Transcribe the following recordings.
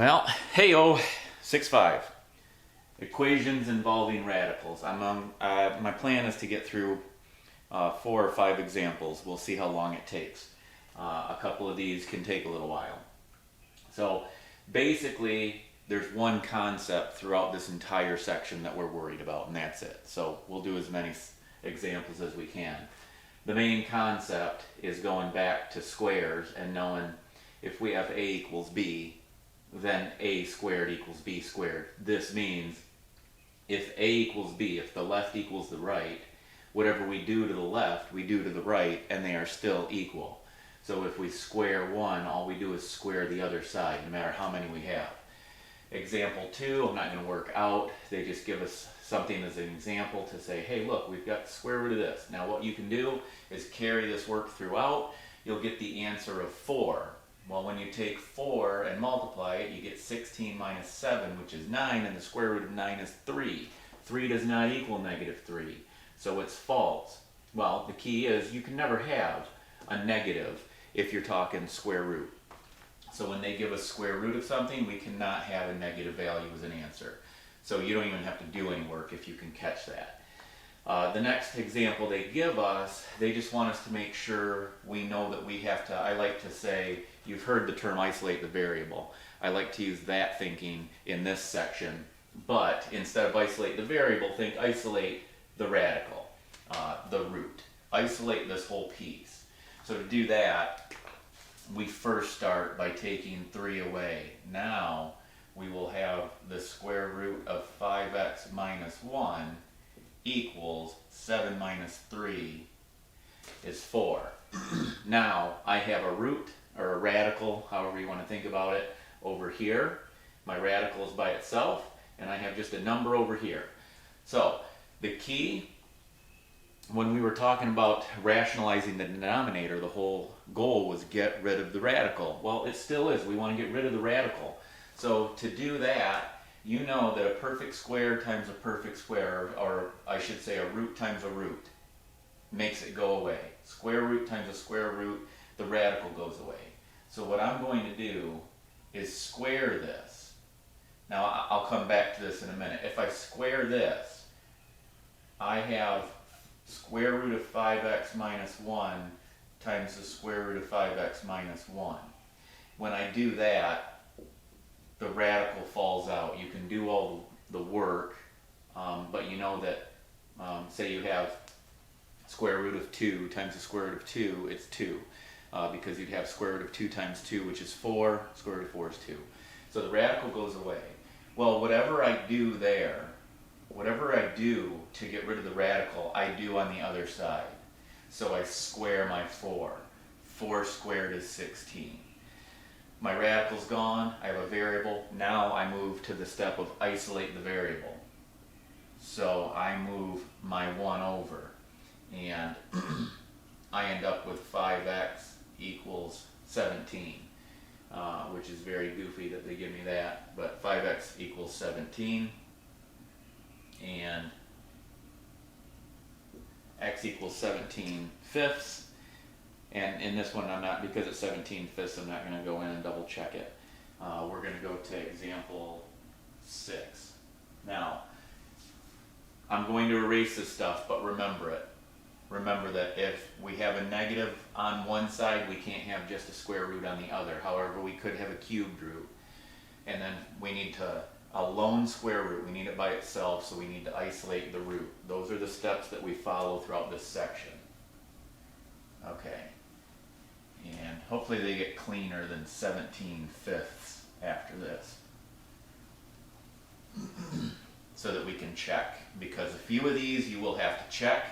Well, hey-o, 6-5. Equations involving radicals. My plan is to get through 4 or 5 examples. We'll see how long it takes. A couple of these can take a little while. So basically, there's one concept throughout this entire section that we're worried about, and that's it. So we'll do as many examples as we can. The main concept is going back to squares and knowing if we have a equals b, then a squared equals b squared. This means if a equals b, if the left equals the right, whatever we do to the left, we do to the right, and they are still equal. So if we square one, all we do is square the other side, no matter how many we have. Example 2, I'm not going to work out. They just give us something as an example to say, hey, look, we've got the square root of this. Now what you can do is carry this work throughout. You'll get the answer of 4. Well, when you take 4 and multiply it, you get 16 minus 7, which is 9, and the square root of 9 is 3. 3 does not equal negative 3, so it's false. Well, the key is you can never have a negative if you're talking square root. So when they give us square root of something, we cannot have a negative value as an answer. So you don't even have to do any work if you can catch that. The next example they give us, they just want us to make sure we know that we have to, I like to say, you've heard the term isolate the variable. I like to use that thinking in this section, but instead of isolate the variable, think isolate the radical, the root. Isolate this whole piece. So to do that, we first start by taking 3 away. Now we will have the square root of 5x minus 1 equals 7 minus 3 is 4. Now I have a root, or a radical, however you want to think about it, over here. My radical is by itself, and I have just a number over here. So the key, when we were talking about rationalizing the denominator, the whole goal was get rid of the radical. Well, it still is. We want to get rid of the radical. So to do that, you know that a perfect square times a perfect square, or I should say a root times a root, makes it go away. Square root times a square root, the radical goes away. So what I'm going to do is square this. Now I'll come back to this in a minute. If I square this, I have square root of 5x minus 1 times the square root of 5x minus 1. When I do that, the radical falls out. You can do all the work, but you know that, say you have square root of 2 times the square root of 2, it's 2. Because you'd have square root of 2 times 2, which is 4, square root of 4 is 2. So the radical goes away. Well, whatever I do there, whatever I do to get rid of the radical, I do on the other side. So I square my 4. 4 squared is 16. My radical's gone, I have a variable. Now I move to the step of isolate the variable. So I move my 1 over, and I end up with 5x equals 17, which is very goofy that they give me that, but 5x equals 17, and x equals 17 fifths. And in this one, I'm not, because it's 17 fifths, I'm not going to go in and double check it. We're going to go to example 6. Now, I'm going to erase this stuff, but remember it. Remember that if we have a negative on one side, we can't have just a square root on the other. However, we could have a cubed root. And then we need a lone square root. We need it by itself, so we need to isolate the root. Those are the steps that we follow throughout this section. Okay. And hopefully they get cleaner than 17 fifths after this. So that we can check, because a few of these you will have to check.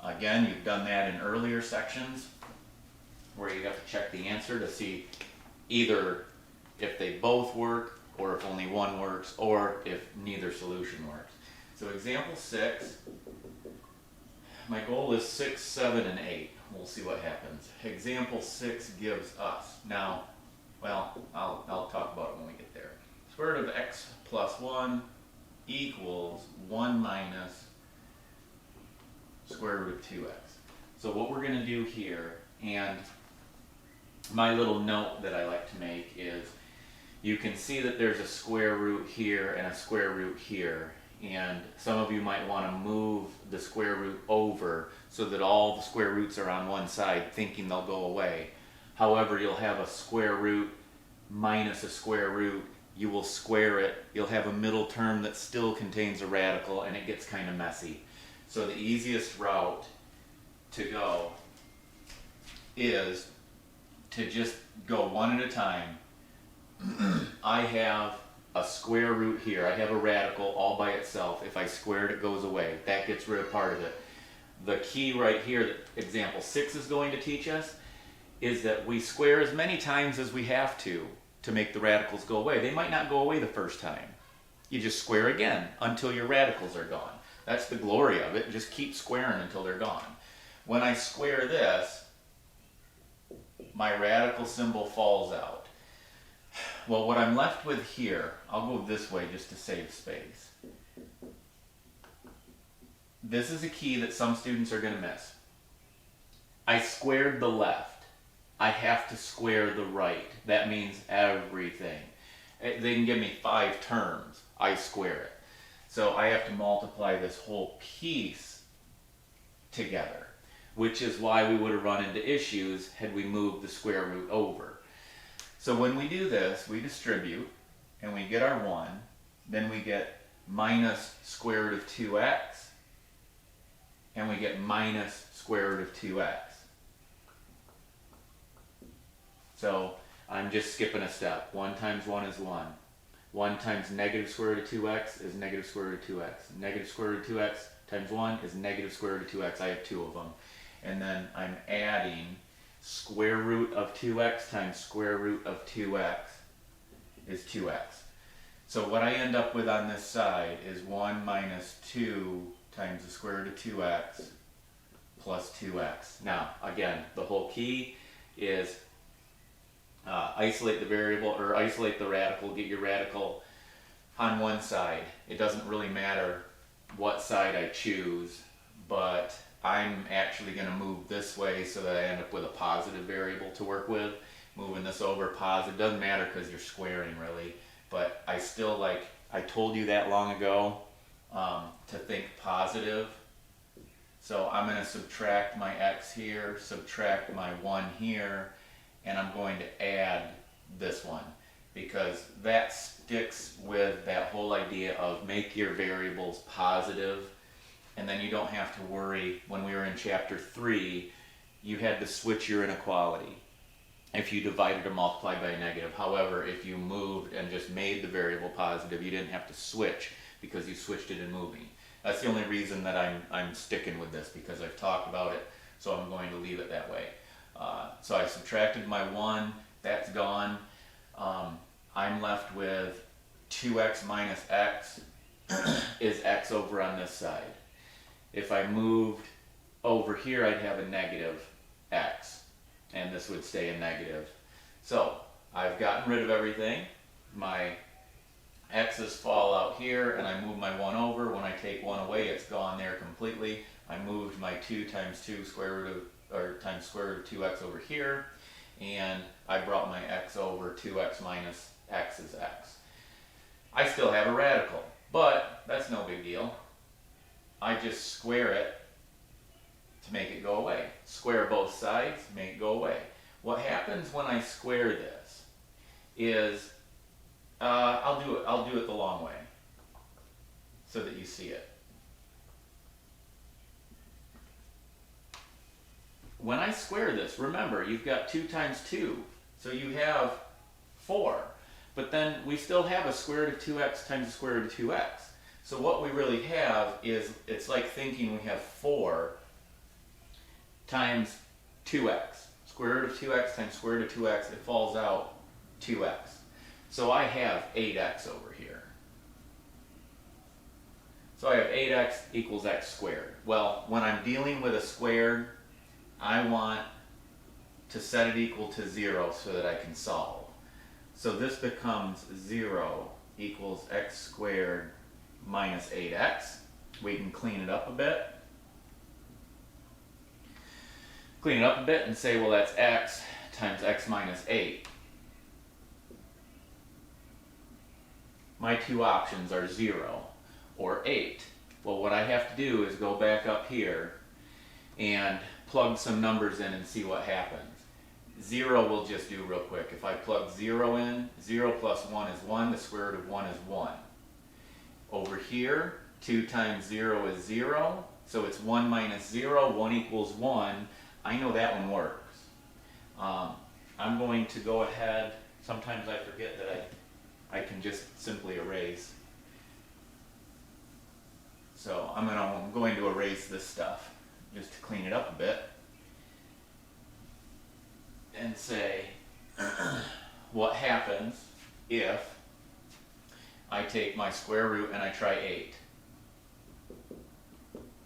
Again, you've done that in earlier sections where you have to check the answer to see either if they both work, or if only one works, or if neither solution works. So example 6, my goal is 6, 7, and 8. We'll see what happens. Example 6 gives us, now, well, I'll talk about it when we get there. Square root of x plus 1 equals 1 minus square root of 2x. So what we're going to do here, and my little note that I like to make is you can see that there's a square root here and a square root here. And some of you might want to move the square root over so that all the square roots are on one side, thinking they'll go away. However, you'll have a square root minus a square root. You will square it. You'll have a middle term that still contains a radical, and it gets kind of messy. So the easiest route to go is to just go one at a time. I have a square root here. I have a radical all by itself. If I square it, it goes away. That gets rid of part of it. The key right here that example 6 is going to teach us is that we square as many times as we have to make the radicals go away. They might not go away the first time. You just square again until your radicals are gone. That's the glory of it. Just keep squaring until they're gone. When I square this, my radical symbol falls out. Well, what I'm left with here, I'll go this way just to save space. This is a key that some students are going to miss. I squared the left. I have to square the right. That means everything. They can give me 5 terms. I square it. So I have to multiply this whole piece together, which is why we would have run into issues had we moved the square root over. So when we do this, we distribute, and we get our 1. Then we get minus square root of 2x, and we get minus square root of 2x. So I'm just skipping a step. 1 times 1 is 1. 1 times negative square root of 2x is negative square root of 2x. Negative square root of 2x times 1 is negative square root of 2x. I have 2 of them. And then I'm adding square root of 2x times square root of 2x is 2x. So what I end up with on this side is 1 minus 2 times the square root of 2x plus 2x. Now, again, the whole key is isolate the variable, or isolate the radical, get your radical on one side. It doesn't really matter what side I choose, but I'm actually going to move this way so that I end up with a positive variable to work with. Moving this over positive doesn't matter because you're squaring really, but I still like, I told you that long ago, to think positive. So I'm going to subtract my x here, subtract my 1 here, and I'm going to add this one because that sticks with that whole idea of make your variables positive, and then you don't have to worry. When we were in chapter 3, you had to switch your inequality if you divided or multiplied by a negative. However, if you moved and just made the variable positive, you didn't have to switch because you switched it in moving. That's the only reason that I'm sticking with this, because I've talked about it, so I'm going to leave it that way. So I subtracted my 1, that's gone. I'm left with 2x minus x is x over on this side. If I moved over here, I'd have a negative x, and this would stay a negative. So I've gotten rid of everything. My x's fall out here, and I move my 1 over. When I take 1 away, it's gone there completely. I moved my 2 times 2 square root of, or times square root of 2x over here, and I brought my x over. 2x minus x is x. I still have a radical, but that's no big deal. I just square it to make it go away. Square both sides, make it go away. What happens when I square this is, I'll do it the long way so that you see it. When I square this, remember, you've got 2 times 2, so you have 4. But then we still have a square root of 2x times the square root of 2x. So what we really have is, it's like thinking we have 4 times 2x. Square root of 2x times square root of 2x, it falls out 2x. So I have 8x over here. So I have 8x equals x squared. Well, when I'm dealing with a squared, I want to set it equal to 0 so that I can solve. So this becomes 0 equals x squared minus 8x. We can clean it up a bit. Clean it up a bit and say, well, that's x times x minus 8. my two options are 0 or 8. Well, what I have to do is go back up here and plug some numbers in and see what happens. 0 will just do real quick. If I plug 0 in, 0 plus 1 is 1, the square root of 1 is 1. Over here, 2 times 0 is 0, so it's 1 minus 0, 1 equals 1. I know that one works. I'm going to go ahead, sometimes I forget that I can just simply erase. So I'm going to erase this stuff just to clean it up a bit and say what happens if I take my square root and I try 8.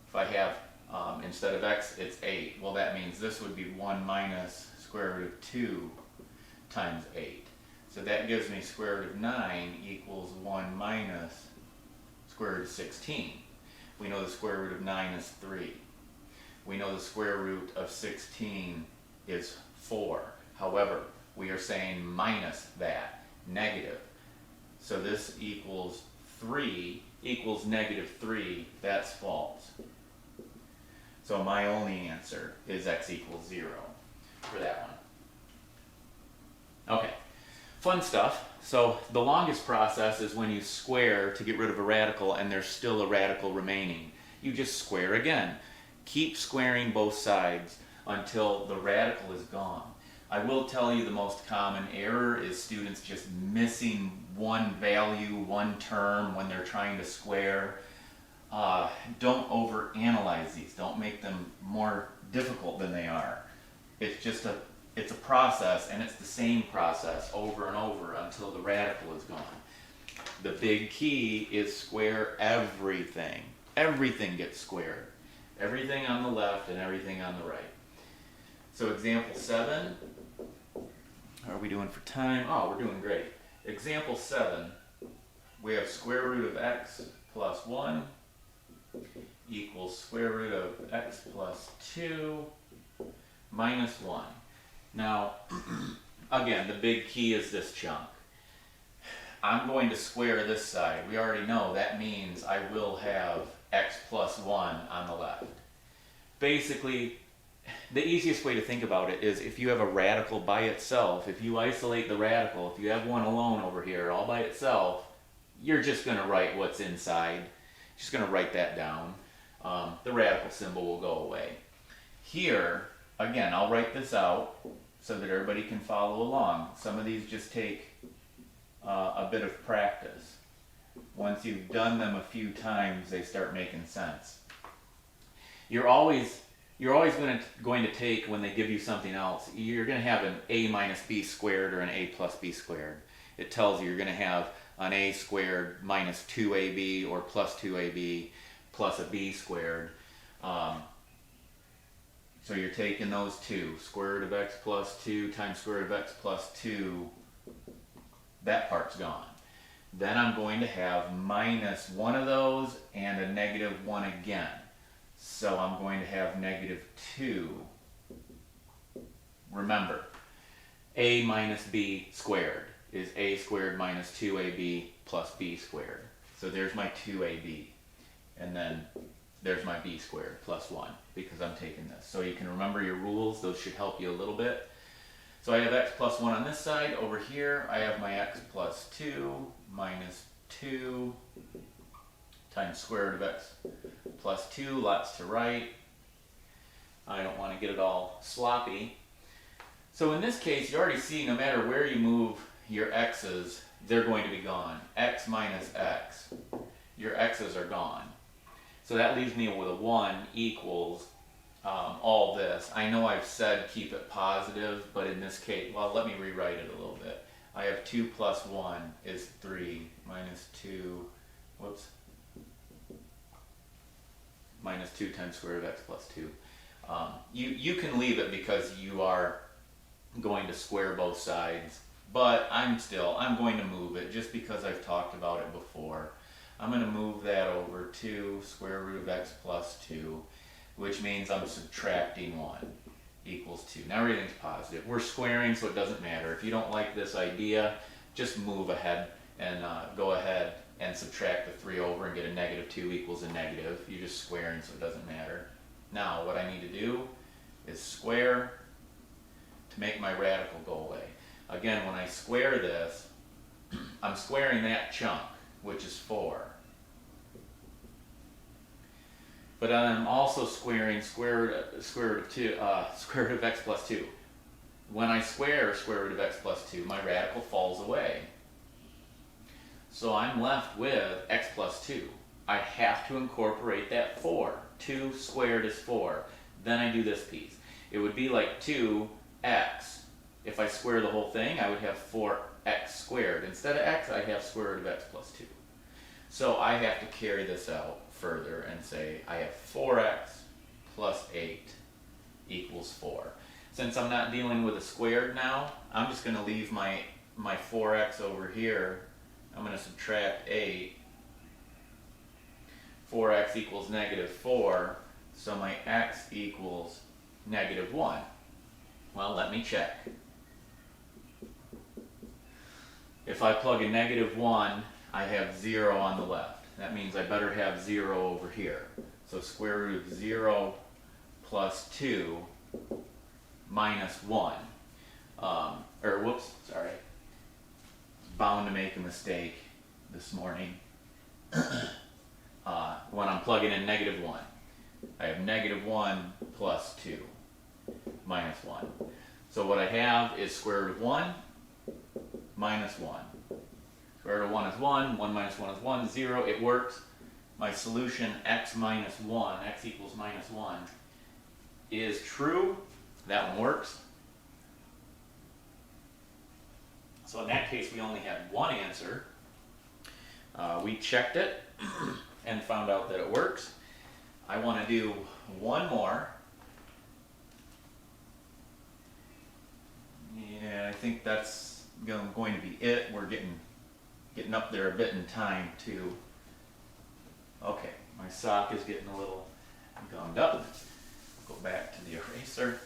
If I have, instead of x, it's 8. Well, that means this would be 1 minus square root of 2 times 8. So that gives me square root of 9 equals 1 minus square root of 16. We know the square root of 9 is 3. We know the square root of 16 is 4. However, we are saying minus that, negative. So this equals 3 equals negative 3. That's false. So my only answer is x equals 0 for that one. Okay, fun stuff. So the longest process is when you square to get rid of a radical and there's still a radical remaining. You just square again. Keep squaring both sides until the radical is gone. I will tell you the most common error is students just missing one value, one term when they're trying to square. Don't overanalyze these. Don't make them more difficult than they are. It's just it's a process, and it's the same process over and over until the radical is gone. The big key is square everything. Everything gets squared. Everything on the left and everything on the right. So example 7, how are we doing for time? Oh, we're doing great. Example 7, we have square root of x plus 1 equals square root of x plus 2 minus 1. Now, again, the big key is this chunk. I'm going to square this side. We already know that means I will have x plus 1 on the left. Basically, the easiest way to think about it is if you have a radical by itself, if you isolate the radical, if you have one alone over here all by itself, you're just going to write what's inside. Just going to write that down. The radical symbol will go away. Here, again, I'll write this out so that everybody can follow along. Some of these just take a bit of practice. Once you've done them a few times, they start making sense. You're always going to take, when they give you something else, you're going to have an a minus b squared or an a plus b squared. It tells you you're going to have an a squared minus 2ab or plus 2ab plus a b squared. So you're taking those two, square root of x plus 2 times square root of x plus 2, that part's gone. Then I'm going to have minus one of those and a negative one again. So I'm going to have negative 2. Remember, a minus b squared is a squared minus 2ab plus b squared. So there's my 2ab. And then there's my b squared plus 1 because I'm taking this. So you can remember your rules. Those should help you a little bit. So I have x plus 1 on this side. Over here, I have my x plus 2 minus 2 times square root of x plus 2. Lots to write. I don't want to get it all sloppy. So in this case, you already see no matter where you move your x's, they're going to be gone. X minus x. Your x's are gone. So that leaves me with a 1 equals all this. I know I've said keep it positive, but in this case, well, let me rewrite it a little bit. I have 2 plus 1 is 3 minus 2, whoops, minus 2 times square root of x plus 2. You can leave it because you are going to square both sides, but I'm going to move it just because I've talked about it before. I'm going to move that over to square root of x plus 2, which means I'm subtracting 1 equals 2. Now everything's positive. We're squaring, so it doesn't matter. If you don't like this idea, just move ahead and go ahead and subtract the 3 over and get a negative 2 equals a negative. You're just squaring, so it doesn't matter. Now what I need to do is square to make my radical go away. Again, when I square this, I'm squaring that chunk, which is 4. But I'm also squaring square root of x plus 2. When I square square root of x plus 2, my radical falls away. So I'm left with x plus 2. I have to incorporate that 4. 2 squared is 4. Then I do this piece. It would be like 2x. If I square the whole thing, I would have 4x squared. Instead of x, I have square root of x plus 2. So I have to carry this out further and say I have 4x plus 8 equals 4. Since I'm not dealing with a squared now, I'm just going to leave my 4x over here. I'm going to subtract 8. 4x equals negative 4, so my x equals negative 1. Well, let me check. If I plug in negative 1, I have 0 on the left. That means I better have 0 over here. So square root of 0 plus 2 minus 1. Bound to make a mistake this morning. When I'm plugging in negative 1. I have negative 1 plus 2 minus 1. So what I have is square root of 1 minus 1. Square root of 1 is 1, 1 minus 1 is 1, 0, it works. My solution x minus 1, x equals minus 1, is true. That one works. So in that case, we only had one answer. We checked it and found out that it works. I want to do one more. Yeah, I think that's going to be it. We're getting up there a bit in time too. Okay, my sock is getting a little gummed up. Go back to the eraser.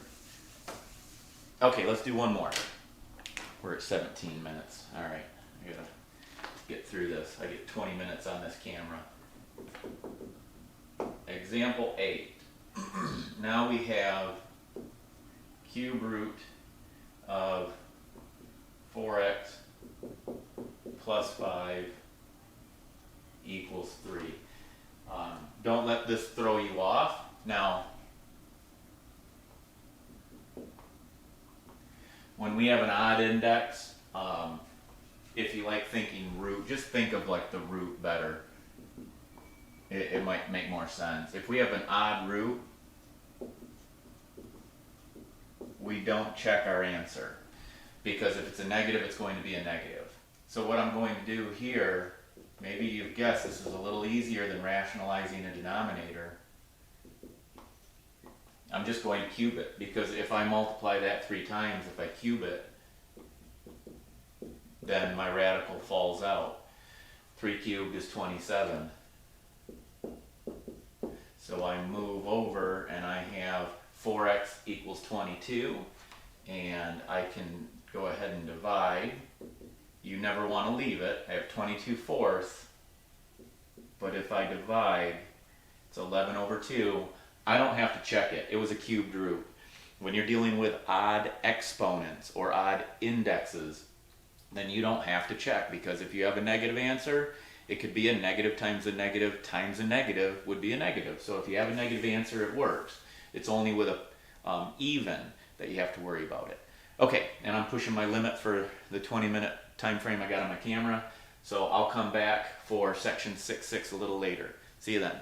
Okay, let's do one more. We're at 17 minutes. All right, I gotta get through this. I get 20 minutes on this camera. Example 8. Now we have cube root of 4x plus 5 equals 3. Don't let this throw you off. Now, when we have an odd index, if you like thinking root, just think of like the root better. It might make more sense. If we have an odd root, we don't check our answer, because if it's a negative, it's going to be a negative. So what I'm going to do here, maybe you've guessed this is a little easier than rationalizing a denominator. I'm just going to cube it, because if I multiply that 3 times, if I cube it, then my radical falls out. 3 cubed is 27. So I move over and I have 4x equals 22, and I can go ahead and divide. You never want to leave it. I have 22 fourths, but if I divide, it's 11 over 2. I don't have to check it. It was a cubed root. When you're dealing with odd exponents or odd indexes, then you don't have to check, because if you have a negative answer, it could be a negative times a negative times a negative would be a negative. So if you have a negative answer, it works. It's only with a even that you have to worry about it. Okay, and I'm pushing my limit for the 20-minute time frame I got on my camera. So I'll come back for section 6.6 a little later. See you then.